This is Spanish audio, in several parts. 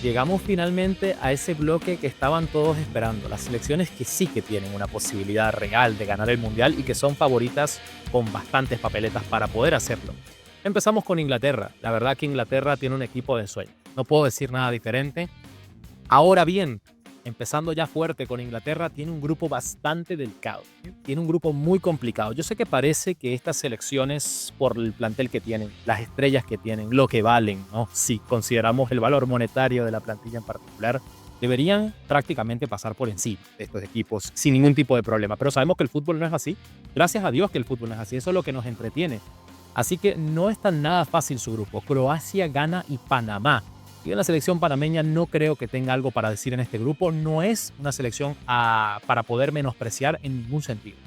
llegamos finalmente a ese bloque que estaban todos esperando, las selecciones que sí que tienen una posibilidad real de ganar el Mundial y que son favoritas con bastantes papeletas para poder hacerlo. Empezamos con Inglaterra. La verdad que Inglaterra tiene un equipo de ensueño. No puedo decir nada diferente. Ahora bien, empezando ya fuerte con Inglaterra, tiene un grupo bastante delicado. Tiene un grupo muy complicado. Yo sé que parece que estas selecciones, por el plantel que tienen, las estrellas que tienen, lo que valen, ¿no? Si consideramos el valor monetario de la plantilla en particular, deberían prácticamente pasar por encima de estos equipos sin ningún tipo de problema. Pero sabemos que el fútbol no es así. Gracias a Dios que el fútbol no es así. Eso es lo que nos entretiene. Así que no es tan nada fácil su grupo. Croacia, Ghana y Panamá. Y en la selección panameña no creo que tenga algo para decir en este grupo. No es una selección para poder menospreciar en ningún sentido.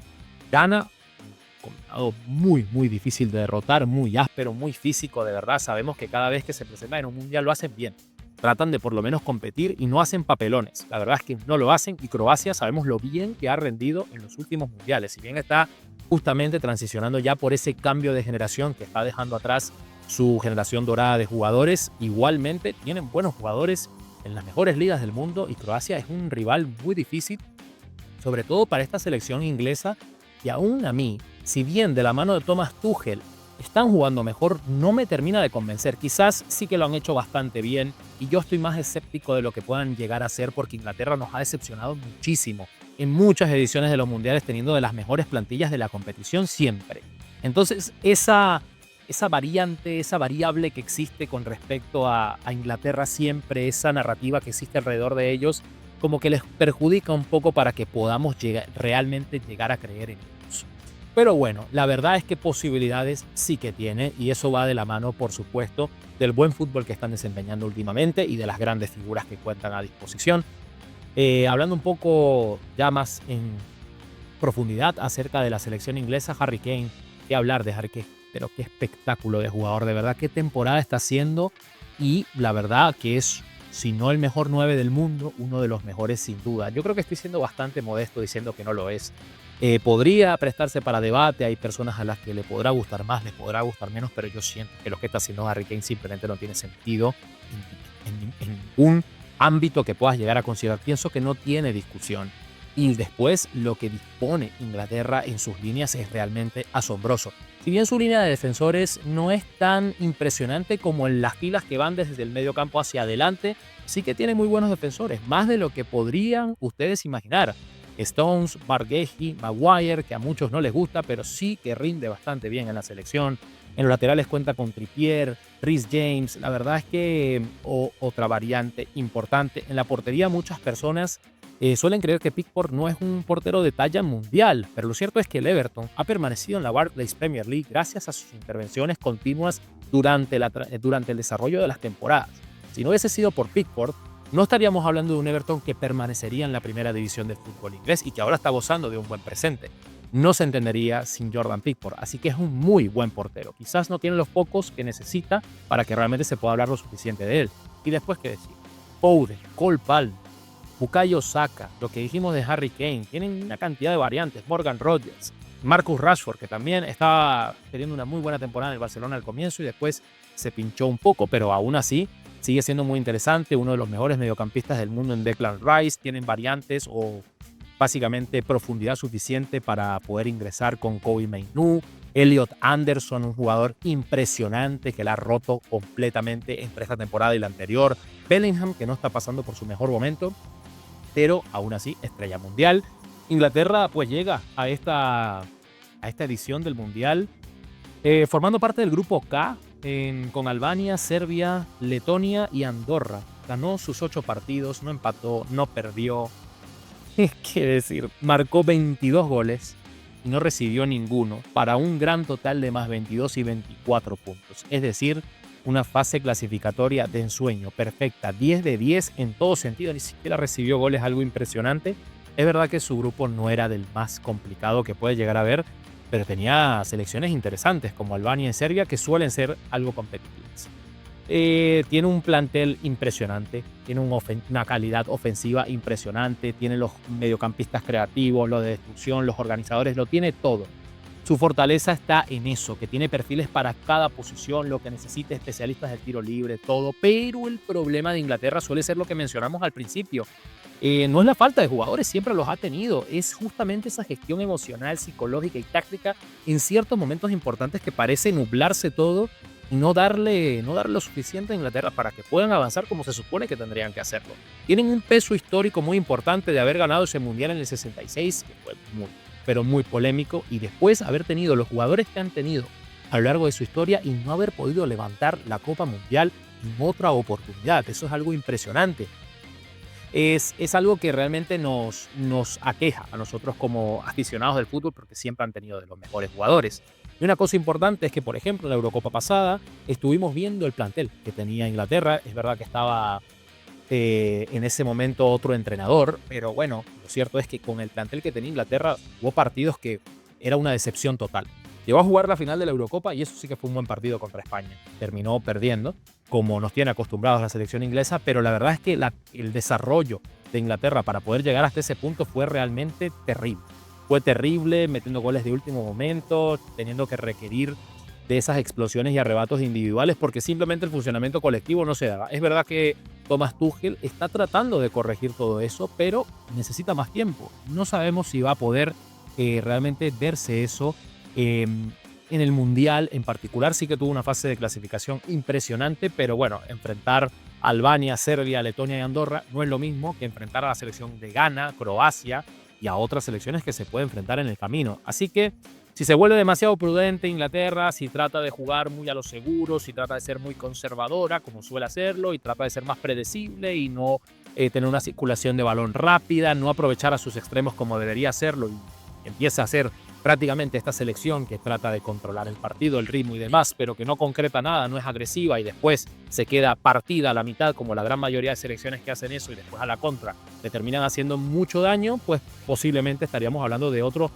Ghana, un combinado muy difícil de derrotar, muy áspero, muy físico, de verdad. Sabemos que cada vez que se presentan en un mundial lo hacen bien. Tratan de por lo menos competir y no hacen papelones. La verdad es que no lo hacen y Croacia sabemos lo bien que ha rendido en los últimos mundiales. Si bien está justamente transicionando ya por ese cambio de generación que está dejando atrás su generación dorada de jugadores, igualmente tienen buenos jugadores en las mejores ligas del mundo y Croacia es un rival muy difícil, sobre todo para esta selección inglesa, y aún a mí, si bien de la mano de Thomas Tuchel están jugando mejor, no me termina de convencer. Quizás sí que lo han hecho bastante bien y yo estoy más escéptico de lo que puedan llegar a ser porque Inglaterra nos ha decepcionado muchísimo en muchas ediciones de los mundiales, teniendo de las mejores plantillas de la competición siempre. Entonces esa variante, esa variable que existe con respecto a Inglaterra siempre, esa narrativa que existe alrededor de ellos, como que les perjudica un poco para que podamos realmente llegar a creer en ellos. Pero bueno, la verdad es que posibilidades sí que tiene y eso va de la mano, por supuesto, del buen fútbol que están desempeñando últimamente y de las grandes figuras que cuentan a disposición. Hablando un poco ya más en profundidad acerca de la selección inglesa, Harry Kane, qué hablar de Harry Kane, pero qué espectáculo de jugador, de verdad, qué temporada está haciendo y la verdad que es, si no el mejor 9 del mundo, uno de los mejores sin duda. Yo creo que estoy siendo bastante modesto diciendo que no lo es. Podría prestarse para debate, hay personas a las que le podrá gustar más, les podrá gustar menos, pero yo siento que lo que está haciendo Harry Kane simplemente no tiene sentido en ningún ámbito que puedas llegar a considerar. Pienso que no tiene discusión. Y después lo que dispone Inglaterra en sus líneas es realmente asombroso. Si bien su línea de defensores no es tan impresionante como en las filas que van desde el medio campo hacia adelante, sí que tiene muy buenos defensores, más de lo que podrían ustedes imaginar. Stones, Bargueji, Maguire, que a muchos no les gusta, pero sí que rinde bastante bien en la selección. En los laterales cuenta con Trippier, Reece James. La verdad es que otra variante importante. En la portería muchas personas suelen creer que Pickford no es un portero de talla mundial, pero lo cierto es que el Everton ha permanecido en la Barclays Premier League gracias a sus intervenciones continuas durante el desarrollo de las temporadas. Si no hubiese sido por Pickford, no estaríamos hablando de un Everton que permanecería en la primera división del fútbol inglés y que ahora está gozando de un buen presente. No se entendería sin Jordan Pickford, así que es un muy buen portero. Quizás no tiene los focos que necesita para que realmente se pueda hablar lo suficiente de él. Y después, ¿qué decir? Foden, Cole Palmer, Bukayo Saka, lo que dijimos de Harry Kane, tienen una cantidad de variantes. Morgan Rodgers, Marcus Rashford, que también estaba teniendo una muy buena temporada en el Barcelona al comienzo y después se pinchó un poco, pero aún así sigue siendo muy interesante, uno de los mejores mediocampistas del mundo en Declan Rice. Tienen variantes o básicamente profundidad suficiente para poder ingresar con Kobe Mainoo. Elliot Anderson, un jugador impresionante que la ha roto completamente entre esta temporada y la anterior. Bellingham, que no está pasando por su mejor momento, pero aún así estrella mundial. Inglaterra pues llega a esta edición del mundial formando parte del grupo K con Albania, Serbia, Letonia y Andorra. Ganó sus 8 partidos, no empató, no perdió. ¿Qué decir? Marcó 22 goles y no recibió ninguno para un gran total de más 22 y 24 puntos. Es decir, una fase clasificatoria de ensueño, perfecta, 10 de 10 en todo sentido, ni siquiera recibió goles, algo impresionante. Es verdad que su grupo no era del más complicado que puede llegar a ver, pero tenía selecciones interesantes como Albania y Serbia que suelen ser algo competitivas. Tiene un plantel impresionante, tiene una calidad ofensiva impresionante, tiene los mediocampistas creativos, los de destrucción, los organizadores, lo tiene todo. Su fortaleza está en eso, que tiene perfiles para cada posición, lo que necesite, especialistas del tiro libre, todo. Pero el problema de Inglaterra suele ser lo que mencionamos al principio. No es la falta de jugadores, siempre los ha tenido. Es justamente esa gestión emocional, psicológica y táctica en ciertos momentos importantes que parece nublarse todo y no darle lo suficiente a Inglaterra para que puedan avanzar como se supone que tendrían que hacerlo. Tienen un peso histórico muy importante de haber ganado ese mundial en el 66, que fue muy, pero muy polémico, y después haber tenido los jugadores que han tenido a lo largo de su historia y no haber podido levantar la Copa Mundial en otra oportunidad. Eso es algo impresionante. Es algo que realmente nos aqueja a nosotros como aficionados del fútbol porque siempre han tenido de los mejores jugadores. Y una cosa importante es que, por ejemplo, en la Eurocopa pasada estuvimos viendo el plantel que tenía Inglaterra. Es verdad que estaba en ese momento otro entrenador, pero bueno, lo cierto es que con el plantel que tenía Inglaterra hubo partidos que era una decepción total. Llegó a jugar la final de la Eurocopa y eso sí que fue un buen partido contra España. Terminó perdiendo, como nos tiene acostumbrados la selección inglesa, pero la verdad es que el desarrollo de Inglaterra para poder llegar hasta ese punto fue realmente terrible. Fue terrible, metiendo goles de último momento, teniendo que requerir de esas explosiones y arrebatos individuales porque simplemente el funcionamiento colectivo no se daba. Es verdad que Thomas Tuchel está tratando de corregir todo eso, pero necesita más tiempo. No sabemos si va a poder realmente verse eso en el Mundial. En particular sí que tuvo una fase de clasificación impresionante, pero bueno, enfrentar a Albania, Serbia, Letonia y Andorra no es lo mismo que enfrentar a la selección de Ghana, Croacia y a otras selecciones que se puede enfrentar en el camino. Así que si se vuelve demasiado prudente Inglaterra, si trata de jugar muy a lo seguro, si trata de ser muy conservadora, como suele hacerlo, y trata de ser más predecible y no tener una circulación de balón rápida, no aprovechar a sus extremos como debería hacerlo y empieza a ser prácticamente esta selección que trata de controlar el partido, el ritmo y demás, pero que no concreta nada, no es agresiva y después se queda partida a la mitad, como la gran mayoría de selecciones que hacen eso y después a la contra le terminan haciendo mucho daño, pues posiblemente estaríamos hablando de otro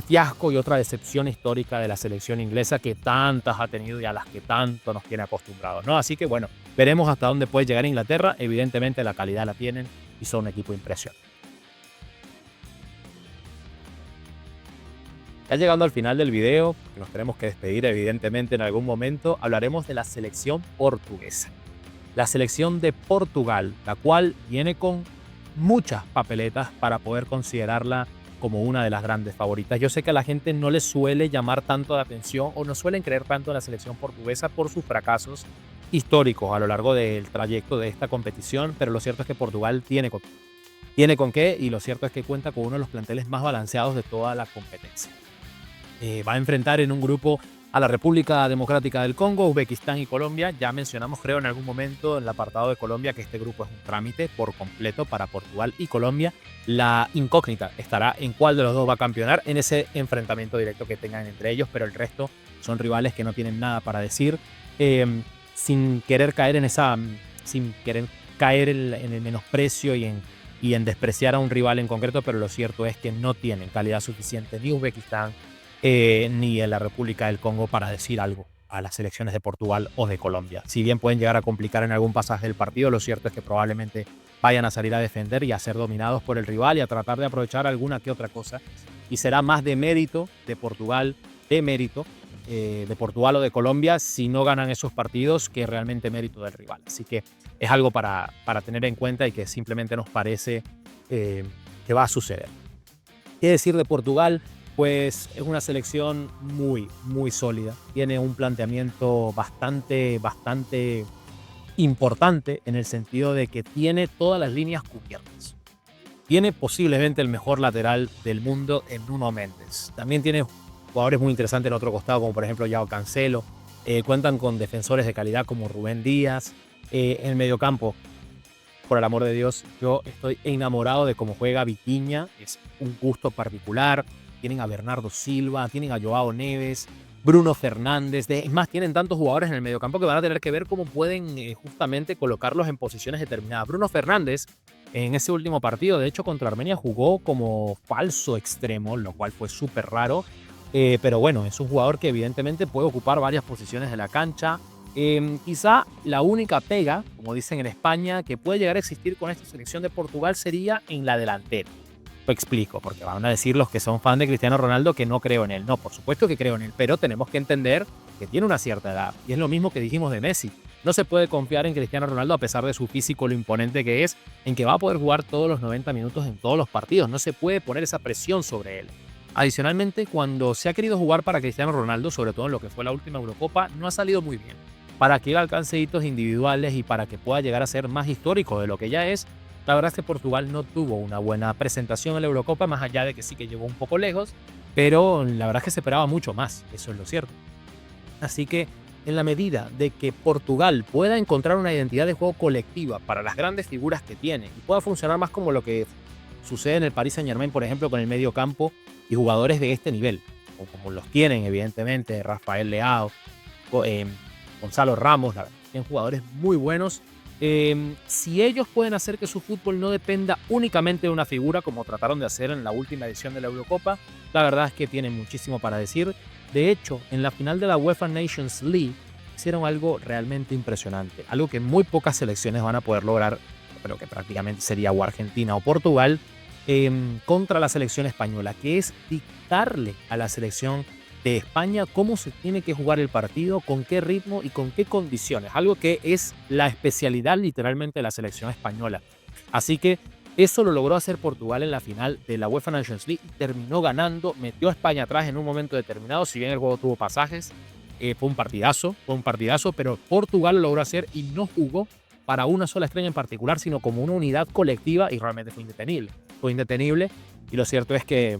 fiasco y otra decepción histórica de la selección inglesa que tantas ha tenido y a las que tanto nos tiene acostumbrados, ¿no? Así que bueno, veremos hasta dónde puede llegar Inglaterra. Evidentemente la calidad la tienen y son un equipo impresionante. Ya llegando al final del video, que nos tenemos que despedir evidentemente en algún momento, hablaremos de la selección portuguesa. La selección de Portugal, la cual viene con muchas papeletas para poder considerarla como una de las grandes favoritas. Yo sé que a la gente no le suele llamar tanto la atención o no suelen creer tanto en la selección portuguesa por sus fracasos históricos a lo largo del trayecto de esta competición, pero lo cierto es que Portugal tiene con qué y lo cierto es que cuenta con uno de los planteles más balanceados de toda la competencia. Va a enfrentar en un grupo a la República Democrática del Congo, Uzbekistán y Colombia. Ya mencionamos, creo, en algún momento en el apartado de Colombia que este grupo es un trámite por completo para Portugal y Colombia. La incógnita estará en cuál de los dos va a campeonar en ese enfrentamiento directo que tengan entre ellos, pero el resto son rivales que no tienen nada para decir. Sin querer caer en el menosprecio y en despreciar a un rival en concreto, pero lo cierto es que no tienen calidad suficiente ni Uzbekistán ni en la República del Congo para decir algo a las selecciones de Portugal o de Colombia. Si bien pueden llegar a complicar en algún pasaje del partido, lo cierto es que probablemente vayan a salir a defender y a ser dominados por el rival y a tratar de aprovechar alguna que otra cosa. Y será más de mérito de Portugal, de Portugal o de Colombia si no ganan esos partidos que realmente mérito del rival. Así que es algo para tener en cuenta y que simplemente nos parece que va a suceder. ¿Qué decir de Portugal? Pues es una selección muy, muy sólida. Tiene un planteamiento bastante importante en el sentido de que tiene todas las líneas cubiertas. Tiene posiblemente el mejor lateral del mundo en Nuno Mendes. También tiene jugadores muy interesantes en otro costado, como por ejemplo João Cancelo. Cuentan con defensores de calidad como Rubén Díaz. En el mediocampo, por el amor de Dios, yo estoy enamorado de cómo juega Vitinha. Es un gusto particular. Tienen a Bernardo Silva, tienen a Joao Neves, Bruno Fernández. Es más, tienen tantos jugadores en el mediocampo que van a tener que ver cómo pueden justamente colocarlos en posiciones determinadas. Bruno Fernández, en ese último partido, de hecho, contra Armenia, jugó como falso extremo, lo cual fue súper raro. Pero bueno, es un jugador que evidentemente puede ocupar varias posiciones de la cancha. Quizá la única pega, como dicen en España, que puede llegar a existir con esta selección de Portugal sería en la delantera. Lo explico, porque van a decir los que son fan de Cristiano Ronaldo que no creo en él. No, por supuesto que creo en él, pero tenemos que entender que tiene una cierta edad. Y es lo mismo que dijimos de Messi. No se puede confiar en Cristiano Ronaldo a pesar de su físico, lo imponente que es, en que va a poder jugar todos los 90 minutos en todos los partidos. No se puede poner esa presión sobre él. Adicionalmente, cuando se ha querido jugar para Cristiano Ronaldo, sobre todo en lo que fue la última Eurocopa, no ha salido muy bien. Para que él alcance hitos individuales y para que pueda llegar a ser más histórico de lo que ya es, la verdad es que Portugal no tuvo una buena presentación en la Eurocopa, más allá de que sí que llegó un poco lejos, pero la verdad es que se esperaba mucho más, eso es lo cierto. Así que en la medida de que Portugal pueda encontrar una identidad de juego colectiva para las grandes figuras que tiene y pueda funcionar más como lo que sucede en el Paris Saint-Germain, por ejemplo, con el medio campo y jugadores de este nivel, o como los tienen evidentemente Rafael Leao, Gonzalo Ramos, la verdad, tienen jugadores muy buenos. Si ellos pueden hacer que su fútbol no dependa únicamente de una figura, como trataron de hacer en la última edición de la Eurocopa, la verdad es que tienen muchísimo para decir. De hecho, en la final de la UEFA Nations League hicieron algo realmente impresionante, algo que muy pocas selecciones van a poder lograr, pero que prácticamente sería o Argentina o Portugal, contra la selección española, que es dictarle a la selección de España cómo se tiene que jugar el partido, con qué ritmo y con qué condiciones, algo que es la especialidad literalmente de la selección española. Así que eso lo logró hacer Portugal en la final de la UEFA Nations League y terminó ganando, metió a España atrás en un momento determinado, si bien el juego tuvo pasajes, fue un partidazo, pero Portugal lo logró hacer y no jugó para una sola estrella en particular, sino como una unidad colectiva y realmente fue indetenible y lo cierto es que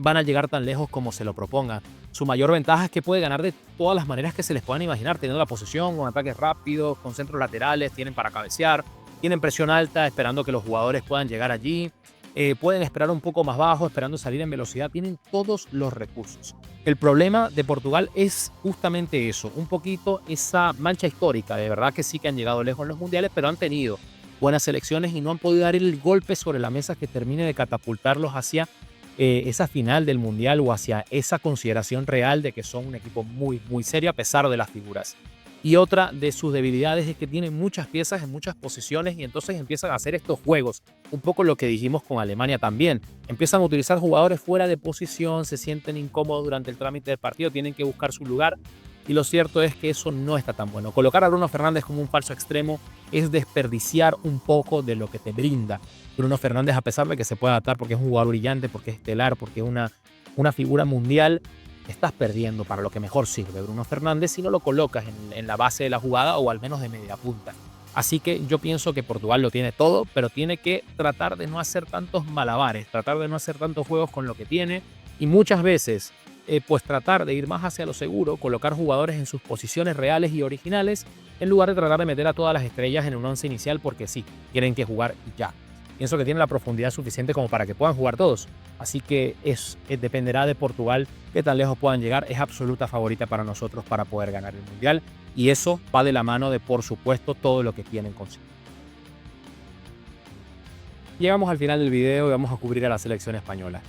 van a llegar tan lejos como se lo propongan. Su mayor ventaja es que puede ganar de todas las maneras que se les puedan imaginar, teniendo la posesión, con ataques rápidos, con centros laterales, tienen para cabecear, tienen presión alta, esperando que los jugadores puedan llegar allí, pueden esperar un poco más bajo, esperando salir en velocidad, tienen todos los recursos. El problema de Portugal es justamente eso, un poquito esa mancha histórica, de verdad que sí que han llegado lejos en los mundiales, pero han tenido buenas selecciones y no han podido dar el golpe sobre la mesa que termine de catapultarlos hacia esa final del mundial o hacia esa consideración real de que son un equipo muy, muy serio a pesar de las figuras. Y otra de sus debilidades es que tienen muchas piezas en muchas posiciones y entonces empiezan a hacer estos juegos. Un poco lo que dijimos con Alemania también. Empiezan a utilizar jugadores fuera de posición, se sienten incómodos durante el trámite del partido, tienen que buscar su lugar. Y lo cierto es que eso no está tan bueno. Colocar a Bruno Fernández como un falso extremo es desperdiciar un poco de lo que te brinda Bruno Fernández, a pesar de que se puede adaptar porque es un jugador brillante, porque es estelar, porque es una figura mundial. Estás perdiendo para lo que mejor sirve Bruno Fernández si no lo colocas en la base de la jugada o al menos de media punta. Así que yo pienso que Portugal lo tiene todo, pero tiene que tratar de no hacer tantos malabares, tratar de no hacer tantos juegos con lo que tiene y muchas veces pues tratar de ir más hacia lo seguro, colocar jugadores en sus posiciones reales y originales en lugar de tratar de meter a todas las estrellas en un once inicial porque sí, tienen que jugar ya. Pienso que tiene la profundidad suficiente como para que puedan jugar todos. Así que dependerá de Portugal qué tan lejos puedan llegar. Es absoluta favorita para nosotros para poder ganar el Mundial. Y eso va de la mano de, por supuesto, todo lo que tienen consigo. Llegamos al final del video y vamos a cubrir a la selección española.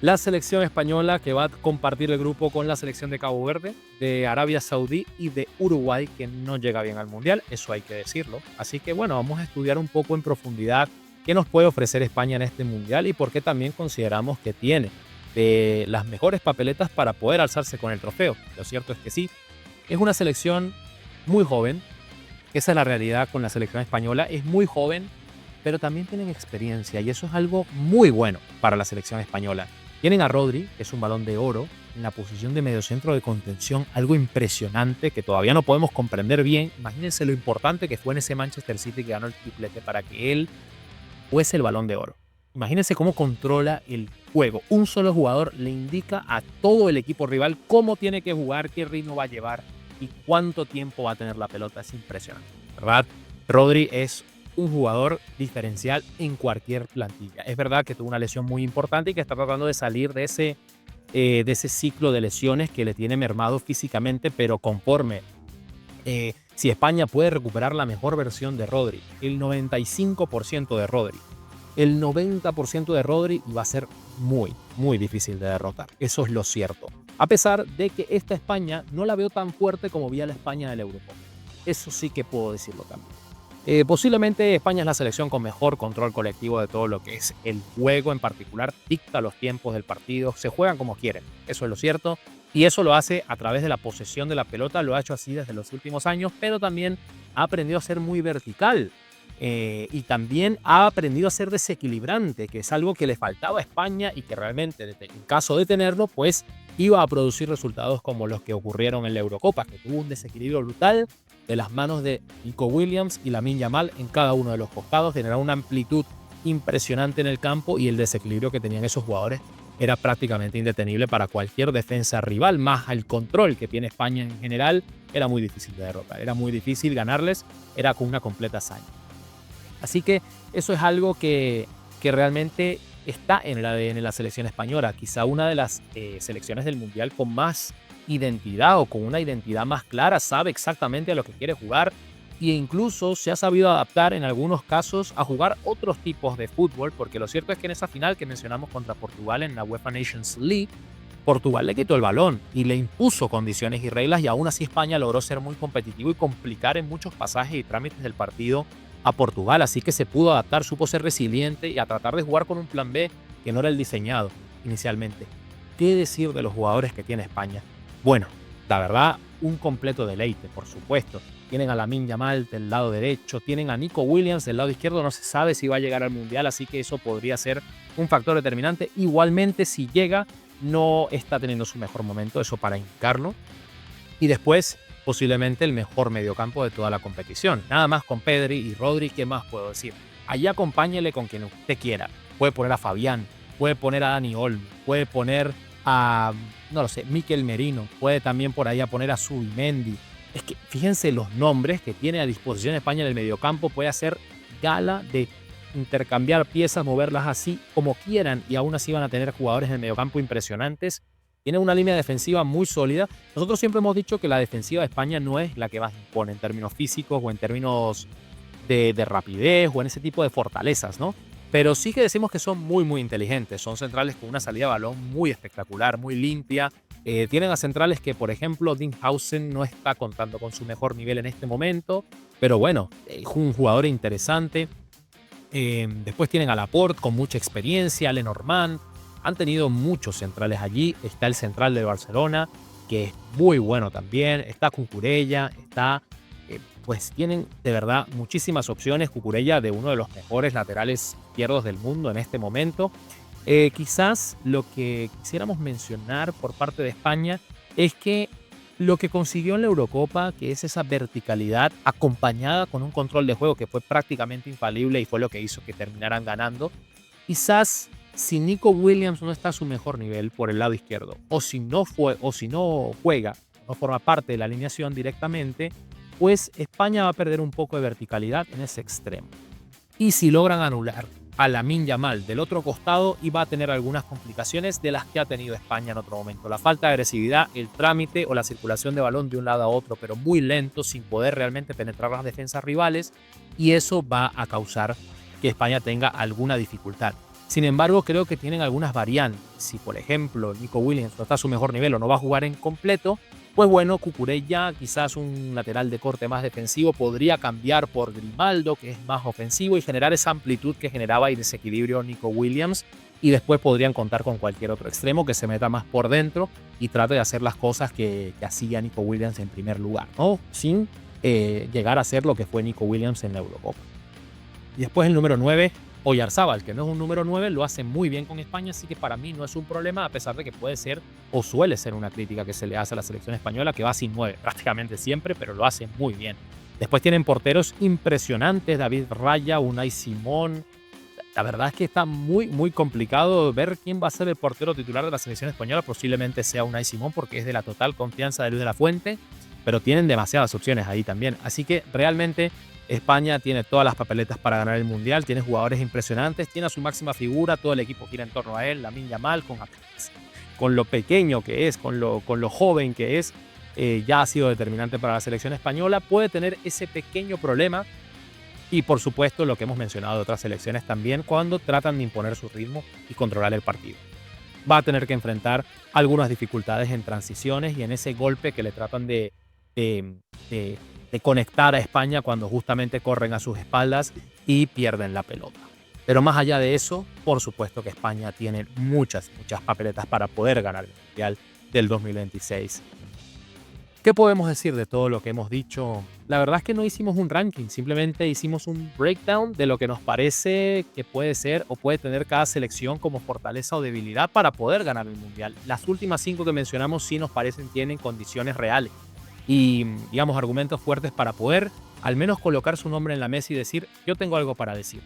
La selección española que va a compartir el grupo con la selección de Cabo Verde, de Arabia Saudí y de Uruguay, que no llega bien al Mundial. Eso hay que decirlo. Así que bueno, vamos a estudiar un poco en profundidad qué nos puede ofrecer España en este Mundial y por qué también consideramos que tiene de las mejores papeletas para poder alzarse con el trofeo. Lo cierto es que sí, es una selección muy joven, esa es la realidad con la selección española, es muy joven, pero también tienen experiencia y eso es algo muy bueno para la selección española. Tienen a Rodri, que es un Balón de Oro, en la posición de mediocentro de contención, algo impresionante que todavía no podemos comprender bien. Imagínense lo importante que fue en ese Manchester City que ganó el triplete para que él fuese el Balón de Oro. Imagínense cómo controla el juego. Un solo jugador le indica a todo el equipo rival cómo tiene que jugar, qué ritmo va a llevar y cuánto tiempo va a tener la pelota. Es impresionante, ¿verdad? Rodri es un jugador diferencial en cualquier plantilla. Es verdad que tuvo una lesión muy importante y que está tratando de salir de ese ciclo de lesiones que le tiene mermado físicamente, pero conforme si España puede recuperar la mejor versión de Rodri, el 95% de Rodri, el 90% de Rodri, va a ser muy, muy difícil de derrotar. Eso es lo cierto. A pesar de que esta España no la veo tan fuerte como vi a la España del Eurocopa. Eso sí que puedo decirlo también. Posiblemente España es la selección con mejor control colectivo de todo lo que es el juego en particular, dicta los tiempos del partido, se juegan como quieren, eso es lo cierto, y eso lo hace a través de la posesión de la pelota, lo ha hecho así desde los últimos años, pero también ha aprendido a ser muy vertical y también ha aprendido a ser desequilibrante, que es algo que le faltaba a España y que realmente en caso de tenerlo, pues iba a producir resultados como los que ocurrieron en la Eurocopa, que tuvo un desequilibrio brutal de las manos de Nico Williams y Lamine Yamal en cada uno de los costados, generaba una amplitud impresionante en el campo y el desequilibrio que tenían esos jugadores era prácticamente indetenible para cualquier defensa rival, más el control que tiene España en general, era muy difícil de derrotar, era muy difícil ganarles, era con una completa hazaña. Así que eso es algo que realmente está en el ADN de la selección española, quizá una de las selecciones del Mundial con más identidad o con una identidad más clara, sabe exactamente a lo que quiere jugar e incluso se ha sabido adaptar en algunos casos a jugar otros tipos de fútbol, porque lo cierto es que en esa final que mencionamos contra Portugal en la UEFA Nations League, Portugal le quitó el balón y le impuso condiciones y reglas y aún así España logró ser muy competitivo y complicar en muchos pasajes y trámites del partido a Portugal, así que se pudo adaptar, supo ser resiliente y a tratar de jugar con un plan B que no era el diseñado inicialmente. ¿Qué decir de los jugadores que tiene España? Bueno, la verdad, un completo deleite, por supuesto. Tienen a Lamine Yamal del lado derecho, tienen a Nico Williams del lado izquierdo, no se sabe si va a llegar al Mundial, así que eso podría ser un factor determinante. Igualmente, si llega, no está teniendo su mejor momento, eso para indicarlo. Y después, posiblemente el mejor mediocampo de toda la competición. Nada más con Pedri y Rodri, ¿qué más puedo decir? Allí acompáñele con quien usted quiera. Puede poner a Fabián, puede poner a Dani Olmo, puede poner a, no lo sé, Mikel Merino, puede también por ahí a poner a Zubimendi. Es que fíjense los nombres que tiene a disposición España en el mediocampo, puede hacer gala de intercambiar piezas, moverlas así como quieran y aún así van a tener jugadores en el mediocampo impresionantes. Tiene una línea defensiva muy sólida. Nosotros siempre hemos dicho que la defensiva de España no es la que más impone en términos físicos o en términos de rapidez o en ese tipo de fortalezas, ¿no? Pero sí que decimos que son muy, muy inteligentes. Son centrales con una salida de balón muy espectacular, muy limpia. Tienen a centrales que, por ejemplo, Dinghausen no está contando con su mejor nivel en este momento. Pero bueno, es un jugador interesante. Después tienen a Laporte con mucha experiencia, Lenormand. Han tenido muchos centrales allí. Está el central de Barcelona, que es muy bueno también. Está Cucurella, está... pues tienen de verdad muchísimas opciones. Cucurella de uno de los mejores laterales izquierdos del mundo en este momento. Quizás lo que quisiéramos mencionar por parte de España es que lo que consiguió en la Eurocopa, que es esa verticalidad acompañada con un control de juego que fue prácticamente infalible y fue lo que hizo que terminaran ganando, quizás si Nico Williams no está a su mejor nivel por el lado izquierdo o si no juega, no forma parte de la alineación directamente, pues España va a perder un poco de verticalidad en ese extremo. Y si logran anular a Lamine Yamal del otro costado, iba a tener algunas complicaciones de las que ha tenido España en otro momento. La falta de agresividad, el trámite o la circulación de balón de un lado a otro, pero muy lento, sin poder realmente penetrar las defensas rivales, y eso va a causar que España tenga alguna dificultad. Sin embargo, creo que tienen algunas variantes. Si, por ejemplo, Nico Williams no está a su mejor nivel o no va a jugar en completo, pues bueno, Cucurella, quizás un lateral de corte más defensivo, podría cambiar por Grimaldo, que es más ofensivo, y generar esa amplitud que generaba y desequilibrio Nico Williams. Y después podrían contar con cualquier otro extremo que se meta más por dentro y trate de hacer las cosas que hacía Nico Williams en primer lugar, ¿no? Sin llegar a ser lo que fue Nico Williams en la Eurocopa. Y después el número 9, Oyarzábal, que no es un número 9, lo hace muy bien con España, así que para mí no es un problema, a pesar de que puede ser o suele ser una crítica que se le hace a la selección española, que va sin 9 prácticamente siempre, pero lo hace muy bien. Después tienen porteros impresionantes, David Raya, Unai Simón. La verdad es que está muy, muy complicado ver quién va a ser el portero titular de la selección española. Posiblemente sea Unai Simón, porque es de la total confianza de Luis de la Fuente, pero tienen demasiadas opciones ahí también. Así que realmente España tiene todas las papeletas para ganar el Mundial, tiene jugadores impresionantes, tiene a su máxima figura, todo el equipo gira en torno a él, Lamine Yamal, con lo pequeño que es, con lo joven que es, ya ha sido determinante para la selección española, puede tener ese pequeño problema y por supuesto lo que hemos mencionado de otras selecciones también cuando tratan de imponer su ritmo y controlar el partido. Va a tener que enfrentar algunas dificultades en transiciones y en ese golpe que le tratan de de conectar a España cuando justamente corren a sus espaldas y pierden la pelota. Pero más allá de eso, por supuesto que España tiene muchas, muchas papeletas para poder ganar el Mundial del 2026. ¿Qué podemos decir de todo lo que hemos dicho? La verdad es que no hicimos un ranking, simplemente hicimos un breakdown de lo que nos parece que puede ser o puede tener cada selección como fortaleza o debilidad para poder ganar el Mundial. Las últimas 5 que mencionamos sí nos parecen tienen condiciones reales y, digamos, argumentos fuertes para poder al menos colocar su nombre en la mesa y decir, yo tengo algo para decir.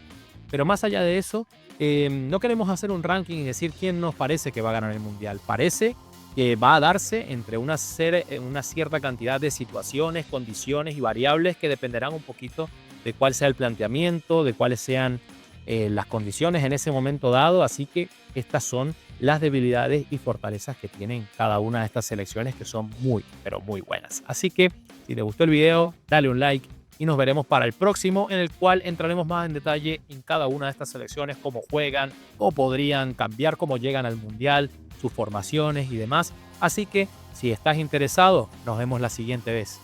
Pero más allá de eso, no queremos hacer un ranking y decir quién nos parece que va a ganar el Mundial. Parece que va a darse entre una cierta cantidad de situaciones, condiciones y variables que dependerán un poquito de cuál sea el planteamiento, de cuáles sean las condiciones en ese momento dado. Así que estas son las debilidades y fortalezas que tienen cada una de estas selecciones que son muy, pero muy buenas. Así que si te gustó el video, dale un like y nos veremos para el próximo, en el cual entraremos más en detalle en cada una de estas selecciones, cómo juegan, cómo podrían cambiar, cómo llegan al Mundial, sus formaciones y demás. Así que si estás interesado, nos vemos la siguiente vez.